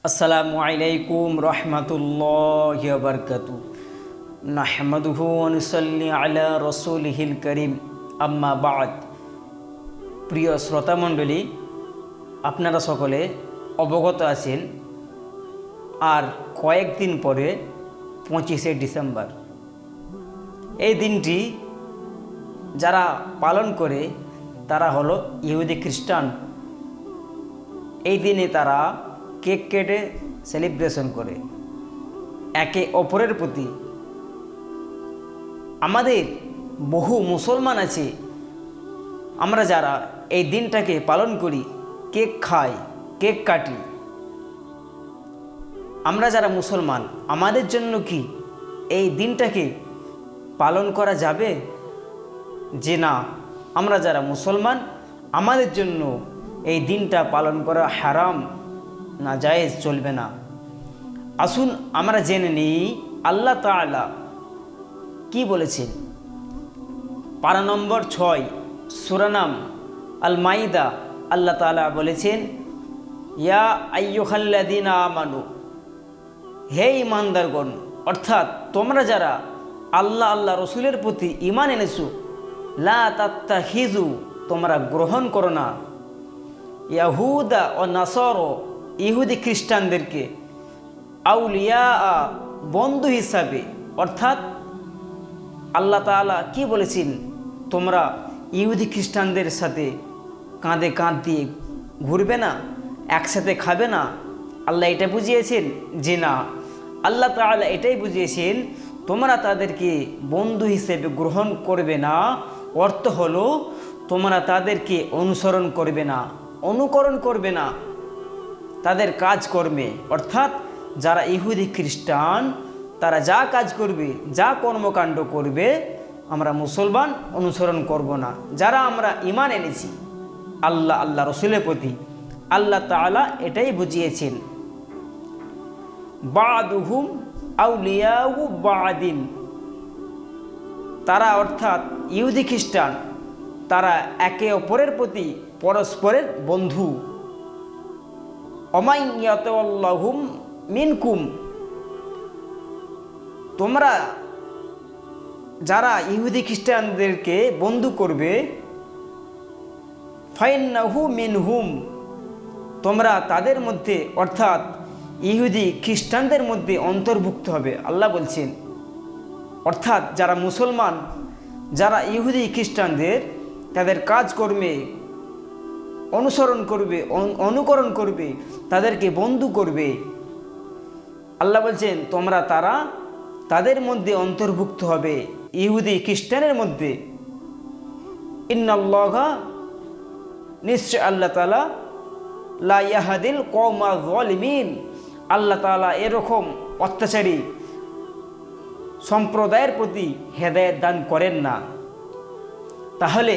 আসসালামু আলাইকুম রহমতুল্লাহি ওয়া বারাকাতুহু নাহমাদুহু ওয়া নুসাল্লি আলা রাসূলিহিল কারীম আম্মা বা'দ। প্রিয় শ্রোতা মণ্ডলী, আপনারা সকলে অবগত আছেন আর কয়েকদিন পরে 25শে ডিসেম্বর। এই দিনটি যারা পালন করে তারা হলো ইহুদি খ্রিস্টান। এই দিনে তারা কেক কেটে সেলিব্রেশন করে একে অপরের প্রতি। আমাদের বহু মুসলমান আছে, আমরা যারা এই দিনটাকে পালন করি, কেক খাই, কেক কাটি। আমরা যারা মুসলমান, আমাদের জন্য কি এই দিনটাকে পালন করা যাবে? যে না, আমরা যারা মুসলমান আমাদের জন্য এই দিনটা পালন করা হারাম, না জায়েজ, চলবে না। আসুন আমরা জেনে নিই আল্লাহ তাআলা কি বলেছেন। পারা নম্বর 6 সূরা নাম আল মাইদা, আল্লাহ তাআলা বলেছেন, ইয়া আইয়ুহাল্লাযীনা আমানু, হে ঈমানদারগণ, অর্থাৎ তোমরা যারা আল্লাহ রসুলের প্রতি ঈমান এনেছো, লা তাত্তাখিযু, তোমরা গ্রহণ করো না, ইয়াহুদা ও নাসারা, ইহুদি খ্রিস্টানদেরকে, আউলিয়া, বন্ধু হিসাবে। অর্থাৎ আল্লাহ তাআলা কি বলেছেন, তোমরা ইহুদি খ্রিস্টানদের সাথে কাঁধে কাঁধ দিয়ে ঘুরবে না, একসাথে খাবে না। আল্লাহ এটা বুঝিয়েছেন যে না, আল্লাহ তাআলা এটাই বুঝিয়েছেন তোমরা তাদেরকে বন্ধু হিসেবে গ্রহণ করবে না। অর্থ হলো তোমরা তাদেরকে অনুসরণ করবে না, অনুকরণ করবে না তাদের কাজকর্মে। অর্থাৎ যারা ইহুদি খ্রিস্টান তারা যা কাজ করবে, যা কর্মকাণ্ড করবে, আমরা মুসলমান অনুসরণ করব না। যারা আমরা ঈমান এনেছি আল্লাহ রসুলের প্রতি, আল্লাহ তাআলা এটাই বুঝিয়েছেন, বা'দুহুম আউলিয়াউ বা'দিন, তারা অর্থাৎ ইহুদি খ্রিস্টান তারা একে অপরের প্রতি পরস্পরের বন্ধু। ওমাই ইয়াতাওয়াল্লাহুম মিনকুম, তোমরা যারা ইহুদি খ্রিস্টানদেরকে বন্ধু করবে, ফাইন্নাহু মিনহুম, তোমরা তাদের মধ্যে অর্থাৎ ইহুদি খ্রিস্টানদের মধ্যে অন্তর্ভুক্ত হবে। আল্লাহ বলছেন, অর্থাৎ যারা মুসলমান, যারা ইহুদি খ্রিস্টানদের তাদের কাজকর্মে অনুসরণ করবে, অনুকরণ করবে, তাদেরকে বন্ধু করবে, আল্লাহ বলছেন তোমরা তাদের মধ্যে অন্তর্ভুক্ত হবে, ইহুদি খ্রিস্টানের মধ্যে। ইন্নাল্লাহা, নিশ্চয় আল্লাহ তাআলা, লা ইয়াহদিল কওমা যালিমিন, আল্লাহ তাআলা এরকম অত্যাচারী সম্প্রদায়ের প্রতি হেদায়েত দান করেন না। তাহলে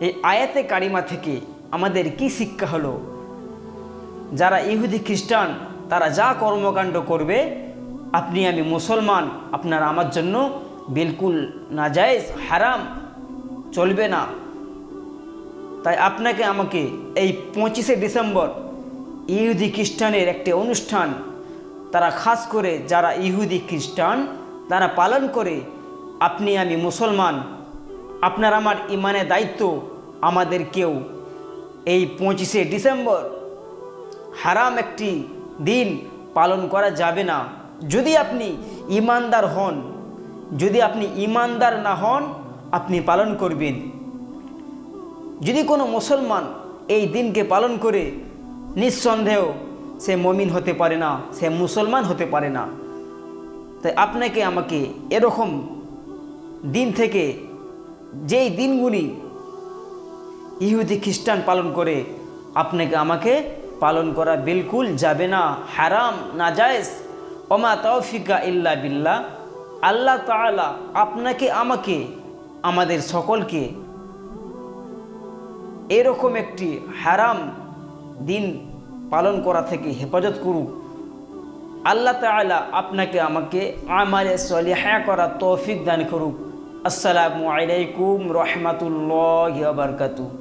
এই আয়াতে কারিমা থেকে আমাদের কি শিক্ষা হলো? যারা ইহুদি খ্রিস্টান তারা যা কর্মকাণ্ড করবে, আপনি আমি মুসলমান, আপনার আমার জন্য বিলকুল নাজায়েজ, হারাম, চলবে না। তাই আপনাকে আমাকে এই 25শে ডিসেম্বর ইহুদি খ্রিস্টানের একটি অনুষ্ঠান, তারা খাস করে যারা ইহুদি খ্রিস্টান তারা পালন করে, আপনি আমি মুসলমান, আপনার আমার ইমানের দায়িত্ব, আমাদেরকেও এই 25শে ডিসেম্বর হারাম একটি দিন পালন করা যাবে না। যদি আপনি ঈমানদার হন, যদি আপনি ঈমানদার না হন, আপনি পালন করবেন। যদি কোনো মুসলমান এই দিনকে পালন করে, নিঃসন্দেহ সে মুমিন হতে পারে না, সে মুসলমান হতে পারে না। তাই আপনাকে আমাকে এরকম দিন থেকে, যেই দিনগুলি ইহুদি খ্রিস্টান পালন করে, আপনাকে আমাকে পালন করা বিলকুল যাবে না, হারাম, নাজায়েজ। ওমা তাওফিকা ইল্লা বিল্লাহ। আল্লাহ তাআলা আপনাকে আমাকে, আমাদের সকলকে এরকম একটি হারাম দিন পালন করা থেকে হেফাজত করুক। আল্লাহ তাআলা আপনাকে আমাকে আমালে সলিহা করা তৌফিক দান করুক। আসসালামু আলাইকুম রহমতুল্লাহি ওয়া বারাকাতুহু।